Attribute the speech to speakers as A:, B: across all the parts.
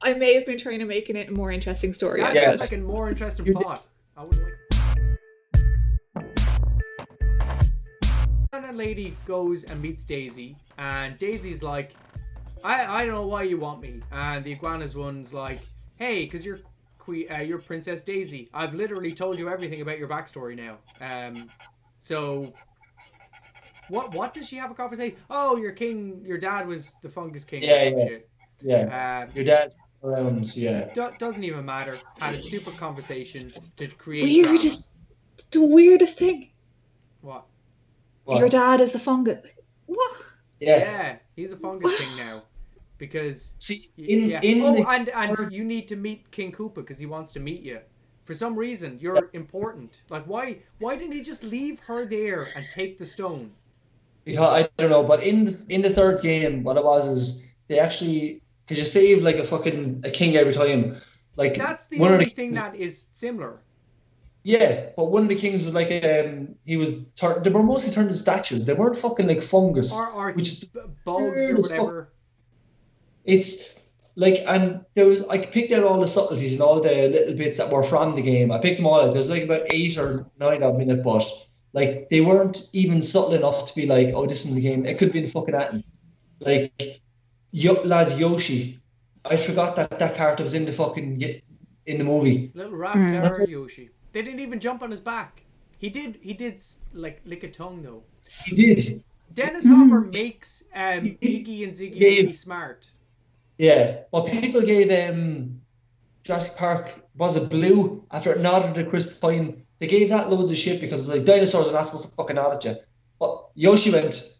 A: I may have been trying to make it a more interesting story.
B: That sounds like a more interesting plot. I would like. And a lady goes and meets Daisy, and Daisy's like, I don't know why you want me. And the iguanas one's like, hey, because you're Princess Daisy. I've literally told you everything about your backstory now. So what does she have a conversation? Oh, your dad was the fungus king. Shit.
C: Yeah. Your dad's around, yeah.
B: Doesn't even matter. Had a stupid conversation to create drama.
A: The weirdest thing.
B: What?
A: Your dad is the fungus. What?
B: Yeah, he's the fungus king now. Because and you need to meet King Koopa because he wants to meet you. For some reason, you're important. Like, why didn't he just leave her there and take the stone?
C: Because I don't know, but in the third game, what it was is they actually, because you save like a king every time. Like
B: that's the only thing that is similar.
C: Yeah, but one of the kings was like they were mostly turned into statues. They weren't fucking like fungus
B: or which is bugs or whatever.
C: It's like, and there was, I picked out all the subtleties and all the little bits that were from the game. I picked them all out. There's like about 8 or 9 of them in it, but like they weren't even subtle enough to be like, oh, this is in the game. It could be in the fucking Atom. Like, lads, Yoshi. I forgot that character was in in the movie.
B: Little raptor Yoshi. They didn't even jump on his back. He did like lick a tongue though.
C: He did.
B: Dennis Hopper makes Iggy and Ziggy really smart.
C: Yeah. Well, people gave Jurassic Park, was it Blue, after it nodded at Chris Pine. They gave that loads of shit because it was like, dinosaurs are not supposed to fucking nod at you. But Yoshi went.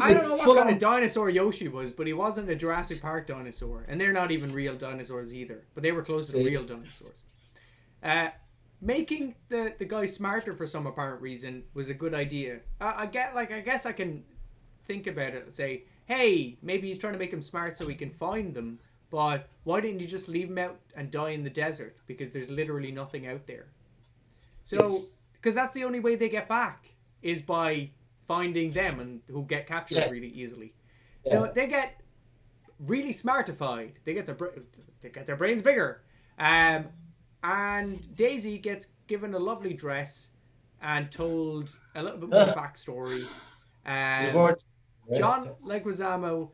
B: I don't know what kind of dinosaur Yoshi was, but he wasn't a Jurassic Park dinosaur. And they're not even real dinosaurs either. But they were close to real dinosaurs. Making the guy smarter for some apparent reason was a good idea. I guess I can think about it and say, hey, maybe he's trying to make him smart so he can find them, but why didn't you just leave him out and die in the desert? Because there's literally nothing out there. So, because that's the only way they get back, is by finding them, and who get captured really easily. Yeah. So they get really smartified. They get their brains bigger. And Daisy gets given a lovely dress and told a little bit more backstory. John Leguizamo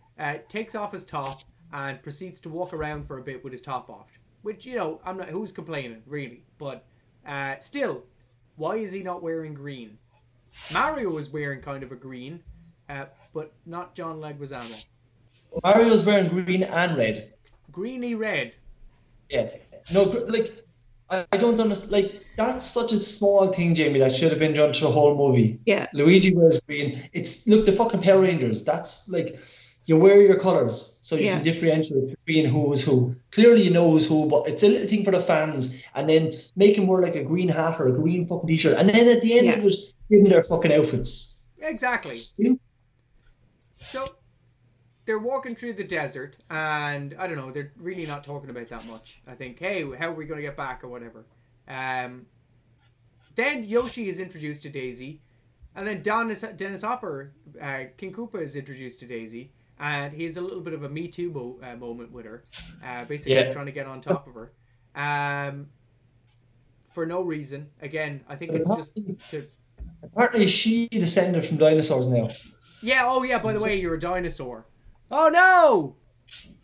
B: takes off his top and proceeds to walk around for a bit with his top off. Which, I'm not. Who's complaining, really? But still, why is he not wearing green? Mario was wearing kind of a green, but not John Leguizamo.
C: Mario's wearing green and red.
B: Greeny red.
C: Yeah. No, like, I don't understand. Like, that's such a small thing, Jamie, that should have been done to the whole movie.
A: Yeah.
C: Luigi wears green. Look, the fucking Power Rangers. That's like, you wear your colours so you can differentiate between who is who. Clearly you know who's who, but it's a little thing for the fans. And then make them wear like a green hat or a green fucking t-shirt. And then at the end of it, give them their fucking outfits.
B: Exactly.
C: Stupid.
B: So they're walking through the desert, and I don't know, they're really not talking about that much. I think, hey, how are we going to get back or whatever. Then Yoshi is introduced to Daisy, and then Dennis Hopper, King Koopa, is introduced to Daisy, and he has a little bit of a Me Too moment with her, basically trying to get on top of her. For no reason. Again, I think it's just to...
C: Apparently she descended from dinosaurs now.
B: Yeah, oh yeah, by the way, you're a dinosaur. Oh no!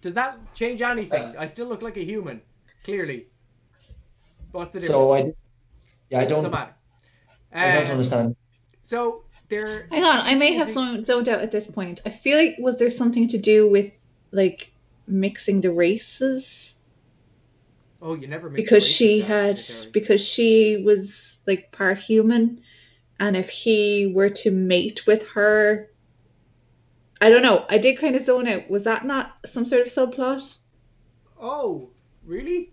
B: Does that change anything? I still look like a human, clearly. What's the difference?
C: So I don't.
B: Doesn't matter.
C: I don't understand.
B: So they're.
A: Hang on, I may have zoned out at this point. I feel like, was there something to do with like mixing the races?
B: Oh, you never mix
A: because because she was like part human, and if he were to mate with her. I don't know. I did kind of zone out. Was that not some sort of subplot?
B: Oh, really?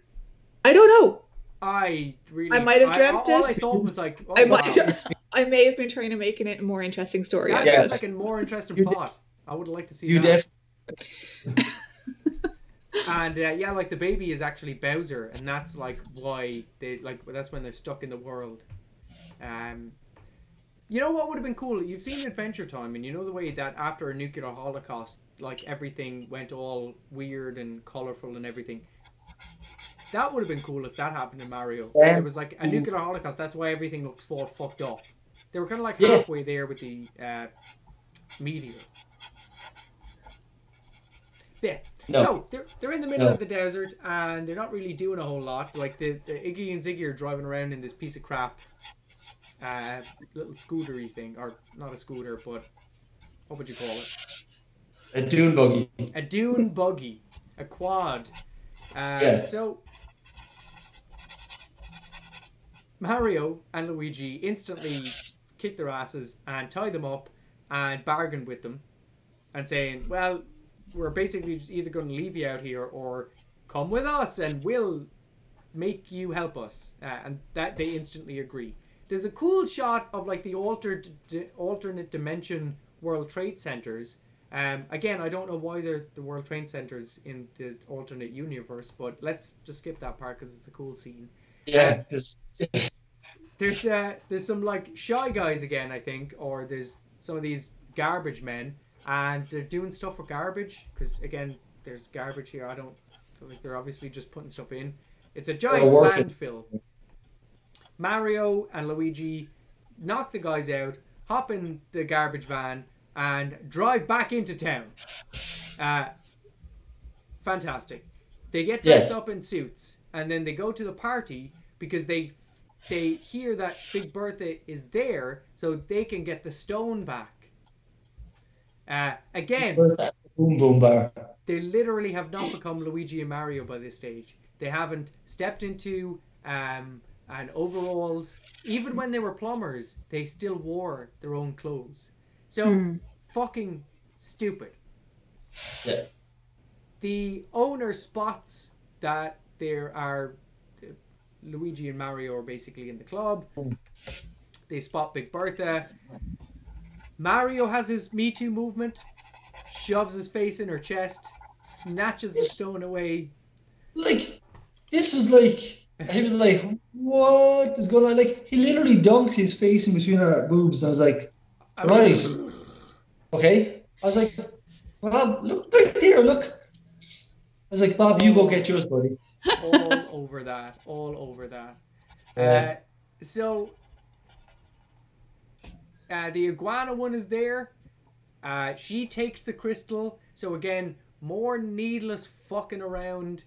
A: I don't know.
B: I
A: might have dreamt it.
B: All I thought was like,
A: I may have been trying to make it a more interesting story.
B: That sounds like a more interesting plot. I would like to see that. And like the baby is actually Bowser, and that's like why that's when they're stuck in the world. You know what would have been cool? You've seen Adventure Time, and you know the way that after a nuclear holocaust, like everything went all weird and colorful and everything. That would have been cool if that happened in Mario. There was like a nuclear holocaust. That's why everything looks all fucked up. They were kind of like
C: Yeah.
B: halfway there with the meteor. Yeah.
C: No.
B: So they're in the middle
C: No.
B: of the desert and they're not really doing a whole lot. Like the Iggy and Ziggy are driving around in this piece of crap little scootery thing, or not a scooter, but what would you call it?
C: A dune buggy.
B: A dune buggy, a quad.
C: Yeah.
B: So Mario and Luigi instantly kick their asses and tie them up and bargain with them and saying, well, we're basically just either going to leave you out here or come with us and we'll make you help us. And that they instantly agree. There's a cool shot of like the alternate dimension World Trade Centers. Again, I don't know why they're the World Trade Centers in the alternate universe, but let's just skip that part because it's a cool scene.
C: Yeah, because
B: there's some like shy guys again, I think, or there's some of these garbage men, and they're doing stuff with garbage because again, there's garbage here. I don't feel like they're obviously just putting stuff in. It's a giant landfill. Mario and Luigi knock the guys out, hop in the garbage van, and drive back into town. Fantastic. They get dressed up in suits, and then they go to the party because they hear that Big Bertha is there, so they can get the stone back. Again,
C: boom boom bar.
B: They literally have not become Luigi and Mario by this stage. They haven't stepped into and overalls. Even when they were plumbers, they still wore their own clothes. So fucking stupid.
C: Yeah.
B: The owner spots that there are Luigi and Mario are basically in the club. They spot Big Bertha. Mario has his Me Too movement, shoves his face in her chest, snatches the stone away.
C: Like, this was like, he was like, what is going on? Like, he literally dunks his face in between her boobs. And I was like, right. Okay. I was like, Bob, look right there, look. I was like, Bob, you go get yours, buddy.
B: All over that. So, the iguana one is there. She takes the crystal. So again, more needless fucking around.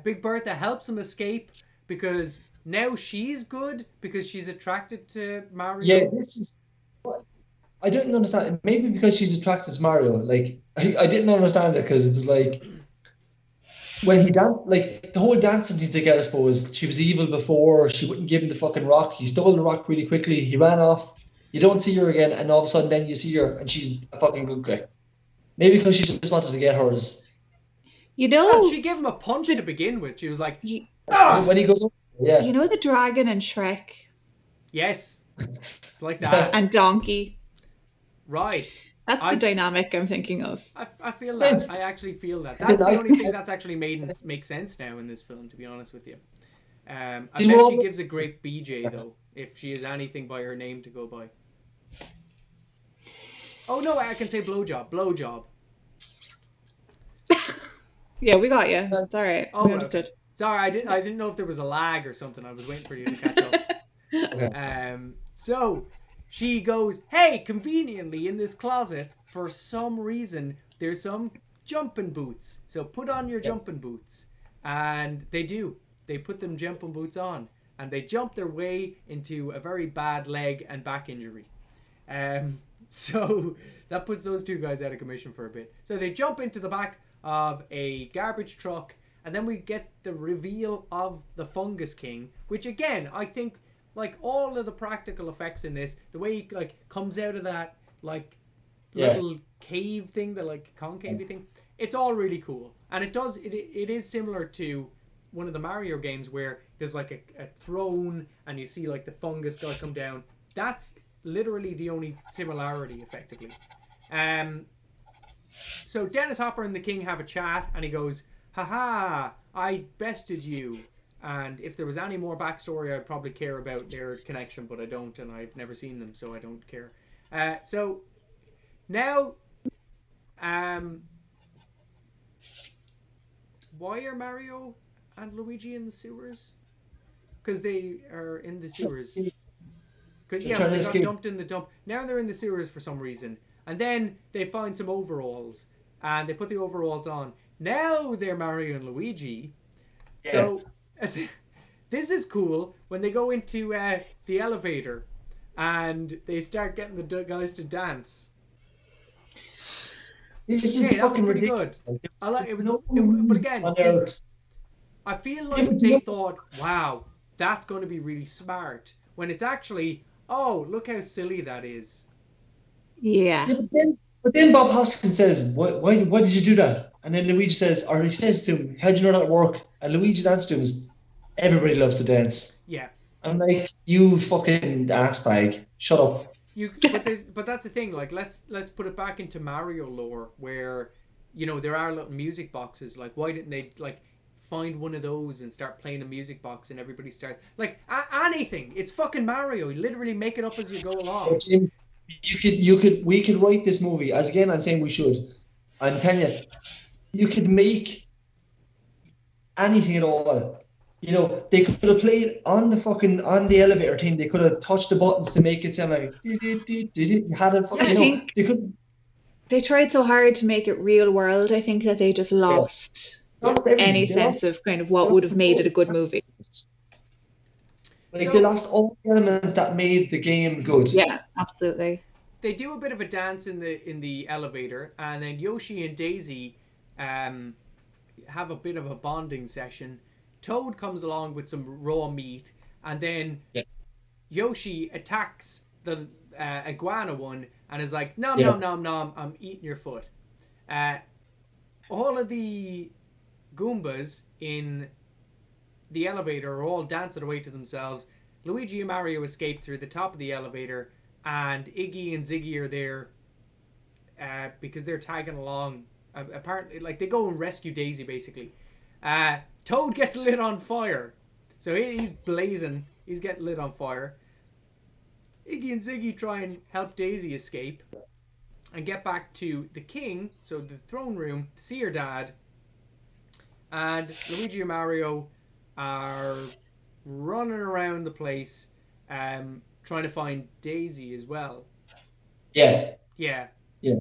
B: Big Bertha helps him escape because now she's good because she's attracted to Mario.
C: Yeah, this is... I didn't understand. Maybe because she's attracted to Mario. Like, I didn't understand it because it was like, when he danced, like, the whole dancing thing together, I suppose, she was evil before, she wouldn't give him the fucking rock, he stole the rock really quickly, he ran off, you don't see her again, and all of a sudden then you see her, and she's a fucking good guy. Maybe because she just wanted to get hers.
A: You know...
B: she gave him a punch to begin with, she was like,
C: when he goes up, yeah.
A: You know the dragon in Shrek?
B: Yes. It's like that.
A: And Donkey.
B: Right.
A: That's the dynamic I'm thinking of.
B: I feel that. I actually feel that. That's the only thing that's actually make sense now in this film, to be honest with you. I bet she gives a great BJ, though, if she is anything by her name to go by. Oh, no, I can say blowjob. Blowjob.
A: Yeah, we got you. It's all right.
B: Oh,
A: we understood.
B: Okay. Sorry, I didn't know if there was a lag or something. I was waiting for you to catch up.
C: Okay.
B: So... she goes, hey, conveniently in this closet, for some reason, there's some jumping boots. So put on your jumping boots. And they do. They put them jumping boots on. And they jump their way into a very bad leg and back injury. So that puts those two guys out of commission for a bit. So they jump into the back of a garbage truck. And then we get the reveal of the Fungus King. Which again, I think... like all of the practical effects in this, the way he like comes out of that like little cave thing, the like concave thing, it's all really cool. And it is similar to one of the Mario games where there's like a throne and you see like the fungus guy come down. That's literally the only similarity effectively. So Dennis Hopper and the King have a chat and he goes, haha, I bested you. And if there was any more backstory, I'd probably care about their connection, but I don't, and I've never seen them, so I don't care. So now Um, why are Mario and Luigi in the sewers? Because they are in the sewers. Cause,
C: They're
B: yeah,
C: trying
B: but
C: to
B: they got
C: escape.
B: dumped in the dump. Now they're in the sewers for some reason. And then they find some overalls. And they put the overalls on. Now they're Mario and Luigi.
C: Yeah.
B: So this is cool when they go into the elevator and they start getting the guys to dance.
C: It's
B: Okay,
C: just
B: that was
C: fucking
B: pretty good.
C: ridiculous. Like,
B: I like
C: there's
B: it was,
C: no
B: but
C: reason
B: again,
C: on
B: see,
C: earth.
B: I feel
C: Yeah,
B: like
C: but you
B: they
C: know,
B: thought, wow, that's going to be really smart. When it's actually, oh, look how silly that is.
A: Yeah.
C: yeah, but then Bob Hoskins says, why did you do that? And then Luigi says, or he says to him, how do you know that work? And Luigi's answer to him is, everybody loves to dance.
B: Yeah,
C: I'm like, you fucking ass bag, shut up.
B: but that's the thing. Like, let's put it back into Mario lore, where there are little music boxes. Like, why didn't they like find one of those and start playing a music box and everybody starts like anything? It's fucking Mario. You literally make it up as you go along.
C: But Jim, we could write this movie. As again, I'm saying we should. I'm telling you, you could make anything at all. They could have played on the elevator thing. They could have touched the buttons to make it sound like had it.
B: Yeah,
A: I think
C: They could.
A: they tried so hard to make it real world. I think that they just
C: Yeah,
A: lost
C: lost
A: any
C: everything.
A: sense of kind of
C: They
A: what would
C: lost
A: have made it
C: control.
A: a good movie.
C: Like they
B: so
C: lost all the elements that made the game good.
A: Yeah, absolutely.
B: they do a bit of a dance in the elevator, and then Yoshi and Daisy um, have a bit of a bonding session. Toad comes along with some raw meat, and then
C: Yeah,
B: Yoshi attacks the iguana one and is like, nom
C: yeah,
B: nom nom nom, I'm eating your foot. Uh, all of the Goombas in the elevator are all dancing away to themselves. Luigi and Mario escape through the top of the elevator, and Iggy and Ziggy are there because they're tagging along. Apparently, like they go and rescue Daisy basically. Toad gets lit on fire, so he's blazing. He's getting lit on fire. Iggy and Ziggy try and help Daisy escape and get back to the king, so the throne room, to see her dad. And Luigi and Mario are running around the place, trying to find Daisy as well.
C: yeah,
B: Yeah,
C: yeah.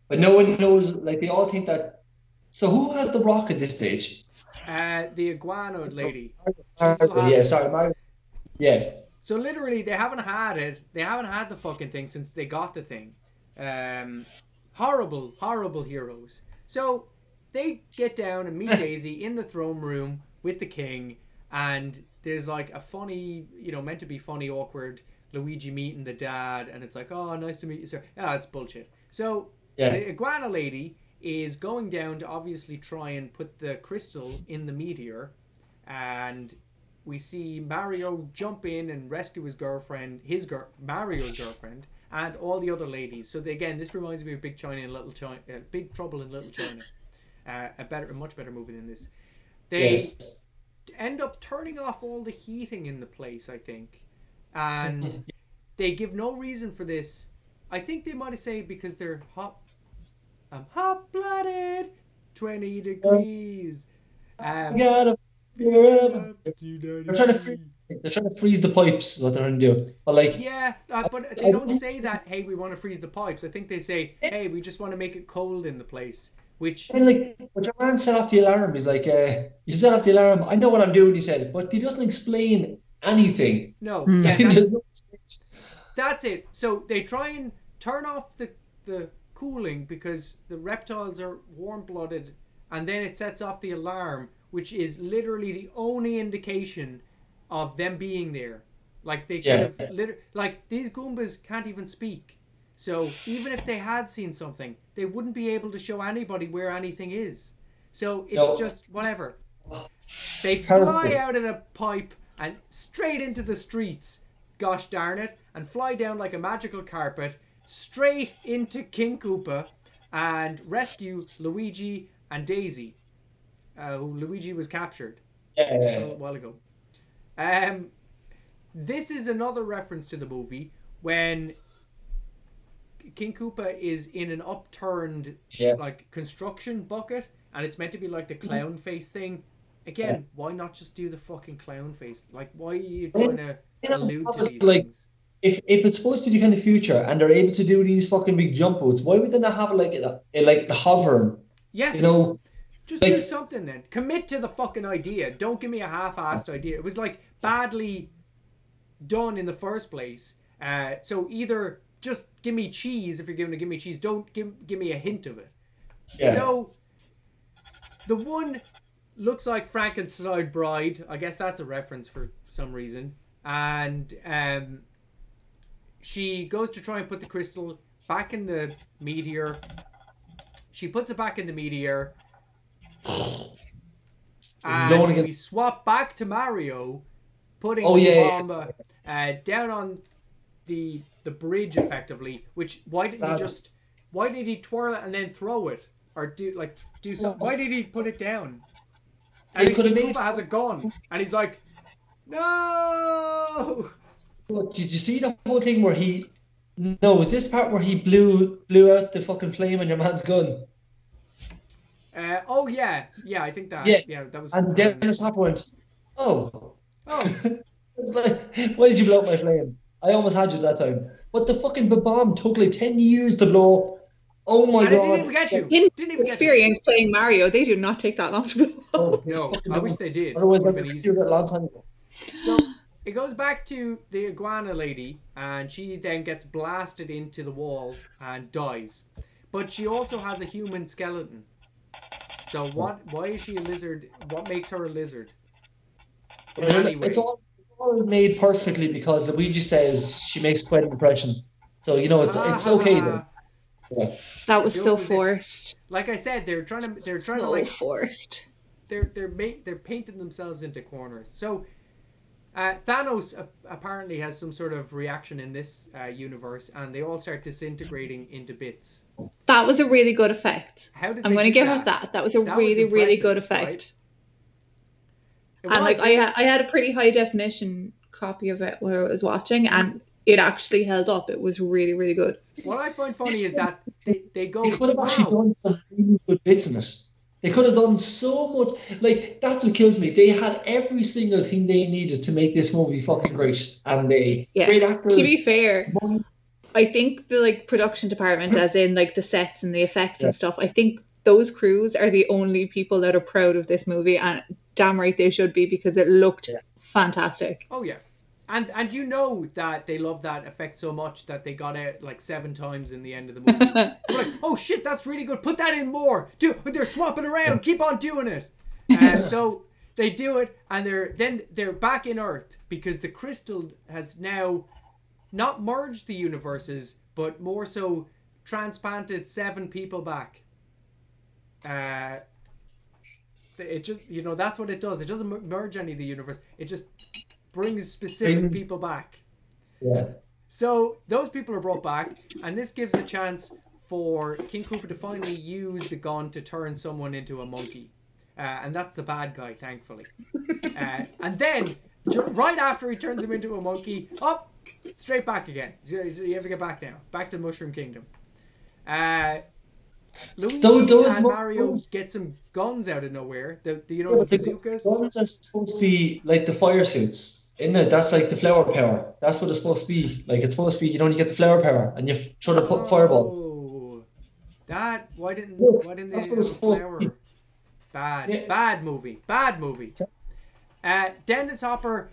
C: But no one knows. Like they all think that. So who has the rock at this stage?
B: the iguana lady, she still
C: Mario,
B: has
C: yeah,
B: it.
C: sorry, Mario. Yeah,
B: So literally, they haven't had it. They haven't had the fucking thing since they got the thing. Um, horrible, horrible heroes. So they get down and meet Daisy in the throne room with the king, and there's like a funny, meant to be funny, awkward Luigi meeting the dad, and it's like, oh, nice to meet you, sir. Ah, it's bullshit. So
C: yeah,
B: the iguana lady is going down to obviously try and put the crystal in the meteor, and we see Mario jump in and rescue his girlfriend, Mario's girlfriend, and all the other ladies. So again, this reminds me of Big China and Little China, Big Trouble in Little China. A much better movie than this. They
C: yes.
B: end up turning off all the heating in the place, I think, and they give no reason for this. I think they might have said because they're hot. I'm hot blooded, 20 degrees.
C: I
B: Um,
C: gotta
B: Feel
C: forever.
B: up to
C: They're trying to freeze.
B: 93.
C: They're trying to freeze the pipes. Is what they're trying to do. But like,
B: Yeah, but they
C: I
B: don't
C: don't.
B: say that, hey, we want to freeze the pipes. I think they say, hey, we just want to make it cold in the place. Which,
C: And like, but your man set off the alarm. He's like, you set off the alarm. I know what I'm doing. He said, but he doesn't explain anything.
B: no,
A: Hmm.
B: yeah,
C: Like, there's no.
B: that's it. So they try and turn off the cooling because the reptiles are warm blooded, and then it sets off the alarm, which is literally the only indication of them being there. Like they could
C: Yeah.
B: have like these Goombas can't even speak. So even if they had seen something, they wouldn't be able to show anybody where anything is. So it's
C: No.
B: just whatever. They fly
C: Terrible.
B: out of the pipe and straight into the streets, gosh darn it, and fly down like a magical carpet straight into King Koopa and rescue Luigi and Daisy, who Luigi was captured a
C: Yeah.
B: little while ago. Um, this is another reference to the movie when King Koopa is in an upturned
C: Yeah.
B: like construction bucket, and it's meant to be like the clown face thing.
C: Yeah.
B: Again, why not just do the fucking clown face? Like, why are you trying to
C: You know,
B: allude to these
C: like
B: things?
C: if it's supposed to be the kind of future and they're able to do these fucking big jump boats, why would they not have like like hovering?
B: Yeah,
C: You know,
B: just do
C: like
B: something then. Commit to the fucking idea. Don't give me a half-assed idea. It was like badly done in the first place. So either just give me cheese if you're going to give me cheese. Don't give me a hint of it.
C: yeah.
B: So the one looks like Frankenstein Bride. I guess that's a reference for some reason. And she goes to try and put the crystal back in the meteor. She puts it back in the meteor.
C: No one
B: And
C: against.
B: we swap back to Mario putting
C: Oh
B: the
C: yeah,
B: bomb down on the bridge effectively. Which
C: that's.
B: why didn't he twirl it and then throw it or do something? Why did he put it down? And
C: They
B: then
C: could have
B: King
C: made.
B: Koopa has a gun and he's like, no.
C: Did you see the whole thing where he? No, was this part where he blew out the fucking flame on your man's gun?
B: Oh yeah, I think
C: Yeah,
B: that was
C: and
B: around this
C: Dennis
B: point.
C: Hopper went, "Oh,
B: Oh,
C: it's like, why did you blow up my flame? I almost had you that time." But the fucking bomb took like 10 years to blow. Oh my
B: and it didn't even
C: god!
B: get you.
A: In
B: Didn't even get you.
A: experience playing Mario, they do not take that long to blow
C: Oh,
A: up.
C: they
B: No,
C: fucking
B: I wish
C: don't.
B: they did.
C: Otherwise,
B: Would
C: I
B: have been
C: would have
B: easier.
C: that a long time ago.
B: So it goes back to the iguana lady, and she then gets blasted into the wall and dies. But she also has a human skeleton. So what? Why is she a lizard? What makes her a lizard? In
C: Well,
B: any way?
C: it's all made perfectly because Luigi says she makes quite an impression. So
B: Ha
C: it's
B: ha ha
C: okay then.
B: ha.
C: Yeah.
A: That
B: The
A: was so
B: joke was it.
A: forced.
B: Like I said, they're trying to
A: So
B: like
A: forced.
B: they're painting themselves into corners. So Thanos apparently has some sort of reaction in this universe, and they all start disintegrating into bits.
A: That was a really good effect.
B: How did
A: I'm
B: they
A: going to
B: do
A: give it
B: that?
A: that. That was a
B: That was
A: really, really good
B: impressive,
A: effect.
B: right? It
A: And
B: was.
A: like I had a pretty high definition copy of it where I was watching, and it actually held up. It was really, really good.
B: What I find funny
C: This
B: is
C: was,
B: that they
C: they
B: go,
C: could have actually
B: wow.
C: done some really good bits in it. They could have done so much. Like that's what kills me. They had every single thing they needed to make this movie fucking great, and they
A: Yeah.
C: great
A: To
C: actors.
A: be fair, I think the like production department, as in like the sets and the effects
C: Yeah.
A: and stuff, I think those crews are the only people that are proud of this movie, and damn right they should be because it looked fantastic.
B: Oh yeah. And you know that they love that effect so much that they got it like 7 times in the end of the movie. They were like, oh shit, that's really good. Put that in more. They're swapping around. Keep on doing it. So they do it, and they're back in Earth because the crystal has now not merged the universes, but more so transplanted 7 people back. It just that's what it does. It doesn't merge any of the universe. It just brings specific people back.
C: Yeah.
B: So those people are brought back, and this gives a chance for King Koopa to finally use the gun to turn someone into a monkey. And that's the bad guy, thankfully. And then, right after he turns him into a monkey, up, straight back again. You have to get back now. Back to Mushroom Kingdom. Luigi and Mario get some guns out of nowhere. The bazookas.
C: The guns are supposed to be like the fire suits, isn't it? That's like the flower power. That's what it's supposed to be. Like it's supposed to be, you get the flower power and you try to put fireballs.
B: Oh, that why didn't
C: That's
B: they
C: what it's
B: have a
C: supposed to
B: flower?
C: be.
B: Bad movie. Dennis Hopper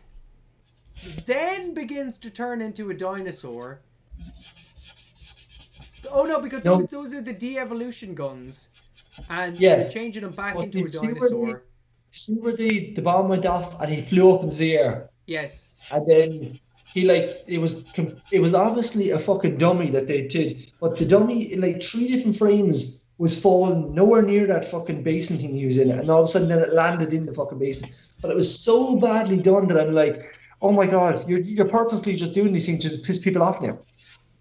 B: then begins to turn into a dinosaur. Oh no, because those are the de-evolution guns, and they're changing him back into a dinosaur.
C: See where the bomb went off and he flew up into the air.
B: Yes.
C: And then it was obviously a fucking dummy that they did, but the dummy in like 3 different frames was falling nowhere near that fucking basin thing he was in, and all of a sudden then it landed in the fucking basin. But it was so badly done that I'm like, oh my god, you're purposely just doing these things just to piss people off now.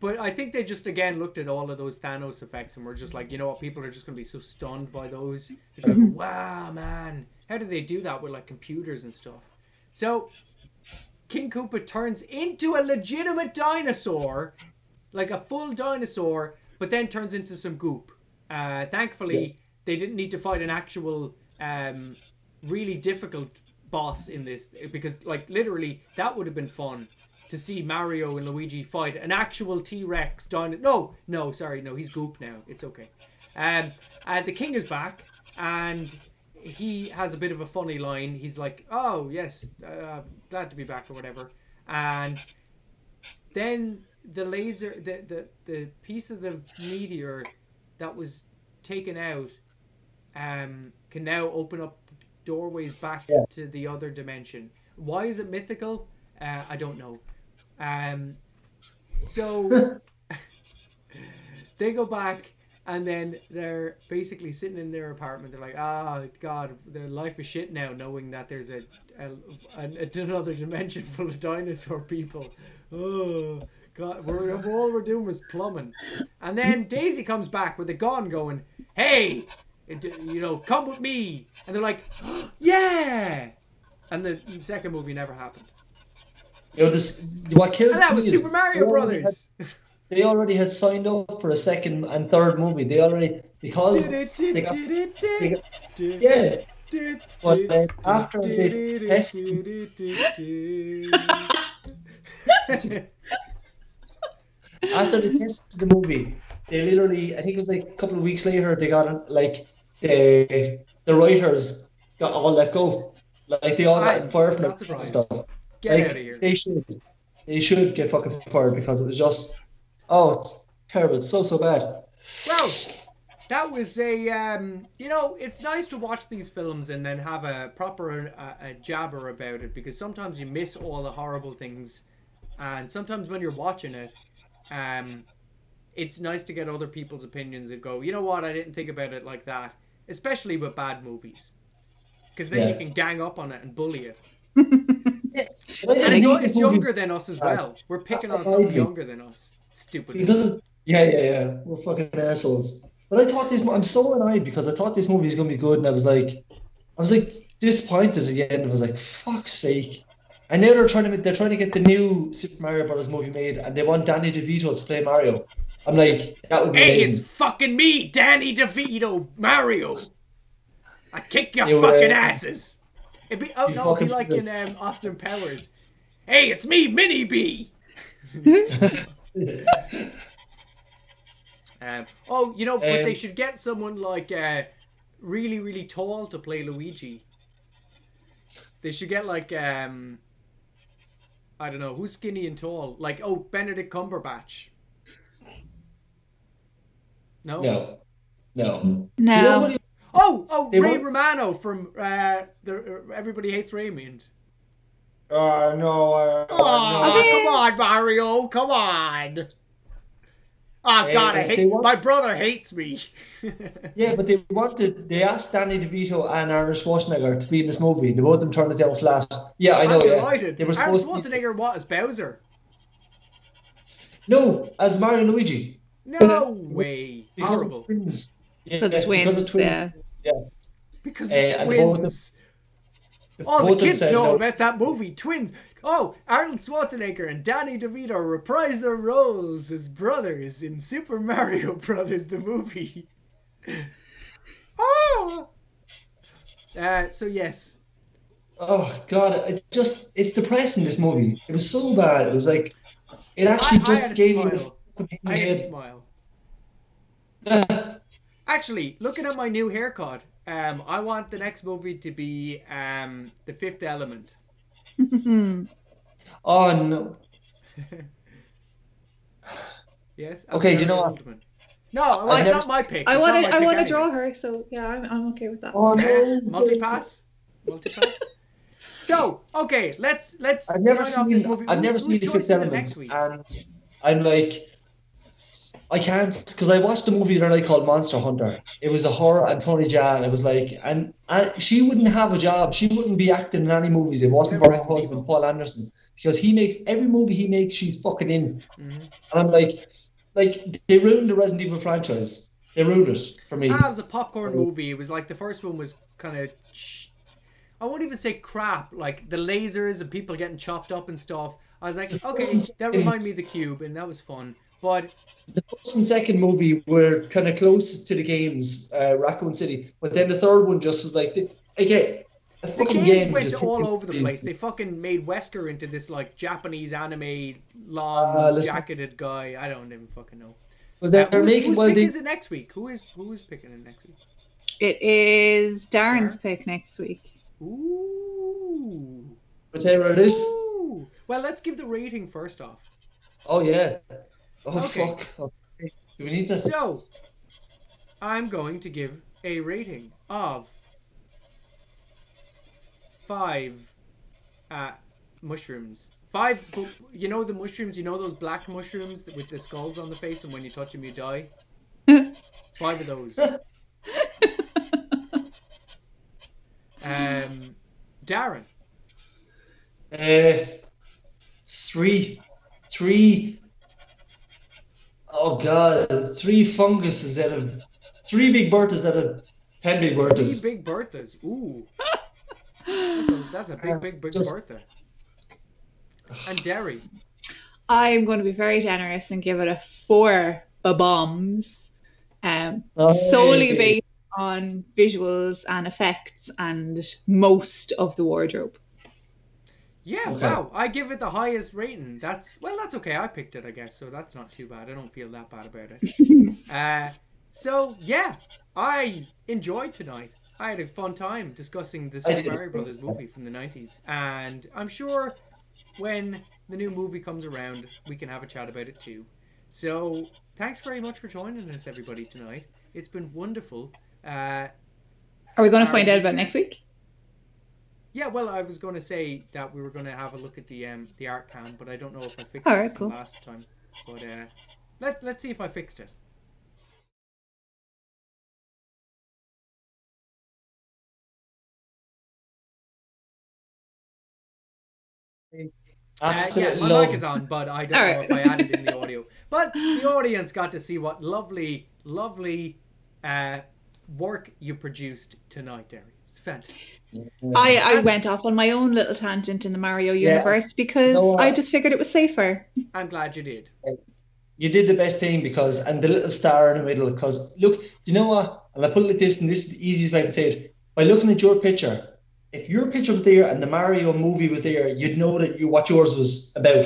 B: But I think they just again looked at all of those Thanos effects and were just like, you know what, people are just going to be so stunned by those. They're going to go, wow, man, how did they do that with like computers and stuff? So King Koopa turns into a legitimate dinosaur, like a full dinosaur, but then turns into some goop. Thankfully, they didn't need to fight an actual, really difficult boss in this, because like literally that would have been fun to see Mario and Luigi fight an actual T-Rex no, sorry, no, he's goop now. It's okay. The king is back, and he has a bit of a funny line. He's like, "Oh yes, glad to be back," or whatever. And then the piece of the meteor that was taken out, can now open up doorways back to the other dimension. Why is it mythical? I don't know. So they go back, and then they're basically sitting in their apartment. They're like, "Ah, God, their life is shit now, knowing that there's another dimension full of dinosaur people. Oh, God, all we're doing was plumbing." And then Daisy comes back with a gun, going, "Hey, come with me." And they're like, oh, "Yeah." And the second movie never happened.
C: What kills
B: and that
C: me
B: was
C: is
B: Super Mario Brothers.
C: They already had signed up for a second and third movie. They already, because they got, yeah. But after they tested, after they tested the movie, they literally, I think it was like a couple of weeks later, they got like the writers got all let go. Like they all got fired from the stuff.
B: Get out of here.
C: They should get fucking fired, because it was just, it's terrible. It's so bad.
B: Well, that was it's nice to watch these films and then have a proper a jabber about it, because sometimes you miss all the horrible things, and sometimes when you're watching it, it's nice to get other people's opinions and go, you know what, I didn't think about it like that, especially with bad movies, because then you can gang up on it and bully it. And it's younger than us as well. We're picking on someone younger than us. Stupid.
C: Because we're fucking assholes. But I thought I'm so annoyed, because I thought this movie was gonna be good, and I was like disappointed at the end. I was like, fuck's sake. And now they're trying to get the new Super Mario Bros. Movie made, and they want Danny DeVito to play Mario. I'm like, that would be amazing.
B: It's fucking me, Danny DeVito, Mario. I kick your fucking asses. It'd be like in Austin Powers. Hey, it's me, Mini B. But they should get someone like really, really tall to play Luigi. They should get like I don't know, who's skinny and tall? Like Benedict Cumberbatch. No.
C: No.
B: Ray Romano from Everybody Hates Raymond.
C: No.
B: No. Come on, Mario. Come on. Oh, God, my brother hates me.
C: Yeah, but they asked Danny DeVito and Arnold Schwarzenegger to be in this movie. They both of them turned it down flat. Yeah, I know.
B: I'm delighted.
C: They were supposed
B: Schwarzenegger, what, as Bowser?
C: No, as Mario and Luigi.
B: No way.
C: Because
B: horrible.
C: Of twins.
A: Yeah, because of twins.
C: Yeah.
B: Because of twins. All the kids know about that movie, Twins. Arnold Schwarzenegger and Danny DeVito reprise their roles as brothers in Super Mario Brothers, the movie. So yes.
C: Oh God, it's depressing, this movie. It was so bad. It was like, it actually gave me
B: I had a smile. Actually, looking at my new haircut, I want the next movie to be The Fifth Element.
C: Oh no.
B: Yes.
C: Okay, do you know what?
B: No, it's not my pick.
A: I want to draw her, so yeah, I'm okay with that.
C: Oh no.
B: Multipass. So, okay, let's.
C: I've never seen The Fifth Element, and I'm like, I can't, because I watched a movie the other night called Monster Hunter. It was a horror, and Tony Jaa, it was like, and she wouldn't have a job. She wouldn't be acting in any movies if it wasn't for her husband, Paul Anderson, because every movie he makes, she's fucking in.
B: Mm-hmm.
C: And I'm like they ruined the Resident Evil franchise. They ruined it for me.
B: That was a popcorn movie. It was like the first one was kind of, I won't even say crap, like the lasers and people getting chopped up and stuff. I was like, okay, that reminded me of The Cube, and that was fun. But
C: the first and second movie were kind of close to the games, Raccoon City, but then the third one just was like, okay, a
B: the
C: fucking
B: games
C: game
B: went
C: just
B: all
C: taking
B: over the
C: movies.
B: place. They fucking made Wesker into this like Japanese anime long
C: Listen,
B: jacketed guy. I don't even fucking know.
C: but they're making
B: Whose
C: well
B: pick
C: they
B: is it next week? Who is picking it next week?
A: It is Darren's
B: Darren?
A: pick next week.
B: Ooh.
C: whatever it is.
B: Ooh. Well, let's give the rating first off.
C: Oh yeah. Oh
B: Okay.
C: fuck. Okay. Do we need to?
B: So, I'm going to give a rating of 5 mushrooms. 5, you know the mushrooms, you know those black mushrooms with the skulls on the face, and when you touch them you die? 5 of those. Darren.
C: Three. Oh god, 3 funguses out of 3 big Berthas out of 10 big Berthas.
B: 3 big Berthas. Ooh. That's a big Bertha. And Derry.
A: I'm going to be very generous and give it a 4 bombs. Solely based on visuals and effects and most of the wardrobe.
B: Yeah, okay. Wow. I give it the highest rating. That's okay. I picked it, I guess, so that's not too bad. I don't feel that bad about it. So, yeah, I enjoyed tonight. I had a fun time discussing the Super Mario Brothers movie from the 90s. And I'm sure when the new movie comes around, we can have a chat about it too. So, thanks very much for joining us, everybody, tonight. It's been wonderful.
A: Are we going to find out about next week?
B: Yeah, well, I was going to say that we were going to have a look at the art cam, but I don't know if I fixed it from last time. But let's see if I fixed it.
C: Absolutely.
B: Yeah, my mic is on, but I don't know if I added in the audio. But the audience got to see what lovely work you produced tonight, Darren. It's fantastic.
A: I went off on my own little tangent in the Mario universe because I just figured it was safer.
B: I'm glad you did.
C: You did the best thing and the little star in the middle, because look, you know what? And I put it like this, and this is the easiest way to say it. By looking at your picture, if your picture was there and the Mario movie was there, you'd know that what yours was about.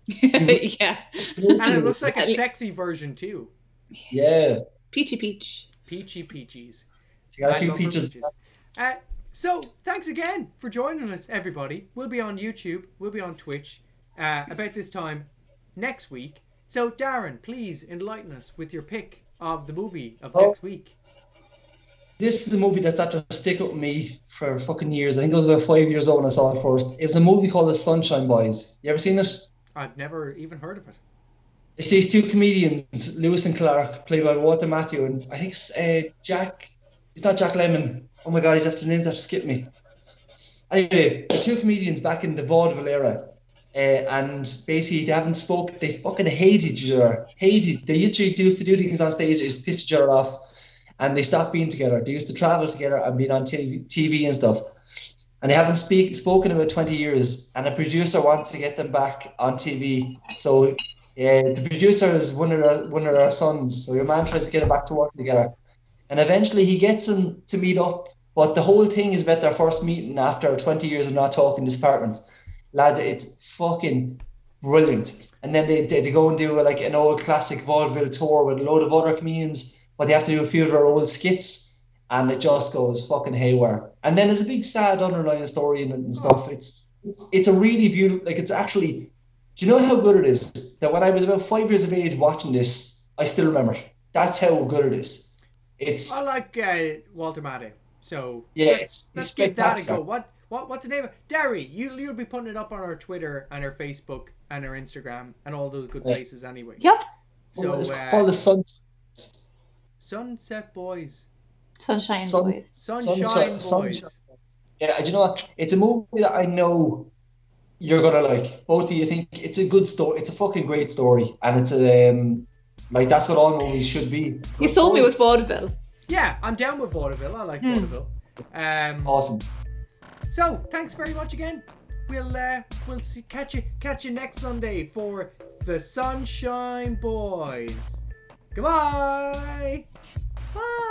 A: Yeah.
B: And it looks like a sexy version too.
C: Yeah.
A: Peachy peach.
B: Peachy peaches.
C: I love peaches.
B: So, thanks again for joining us, everybody. We'll be on YouTube. We'll be on Twitch about this time next week. So, Darren, please enlighten us with your pick of the movie of next week.
C: This is a movie that's after stick with me for fucking years. I think I was about 5 years old when I saw it first. It was a movie called The Sunshine Boys. You ever seen it?
B: I've never even heard of it.
C: It's these 2 comedians, Lewis and Clark, played by Walter Matthau, and I think it's Jack. It's not Jack Lemmon. Oh my god, his names have skipped me. Anyway, the 2 comedians back in the vaudeville era. And basically they haven't spoken. They fucking hate each other. They used to do things on stage, just piss each other off, and they stopped being together. They used to travel together and being on TV and stuff, and they haven't spoken about 20 years. And a producer wants to get them back on TV. So the producer is one of their sons. So your man tries to get them back to work together, and eventually he gets them to meet up. But the whole thing is about their first meeting after 20 years of not talking in this apartment. Lads, it's fucking brilliant. And then they go and do like an old classic vaudeville tour with a load of other comedians, but they have to do a few of their old skits, and it just goes fucking haywire. And then there's a big sad underlying story and stuff. It's a really beautiful, like, it's actually, do you know how good it is that when I was about 5 years of age watching this, I still remember it. That's how good it is.
B: I like Walter Matthau, so
C: yeah,
B: let's give that a go. What's the name of it? Derry, you'll be putting it up on our Twitter and our Facebook and our Instagram and all those good places anyway.
A: Yep.
C: So it's called the
B: Sunset Boys.
A: Sunshine Boys.
B: Sunshine Boys.
C: Yeah, you know what? It's a movie that I know you're gonna like. Both of you think it's a good story. It's a fucking great story, and it's like that's what all movies should be.
A: You sold me with vaudeville.
B: Yeah, I'm down with vaudeville. I like vaudeville.
C: Awesome.
B: So, thanks very much again. We'll catch you next Sunday for the Sunshine Boys. Goodbye.
A: Bye.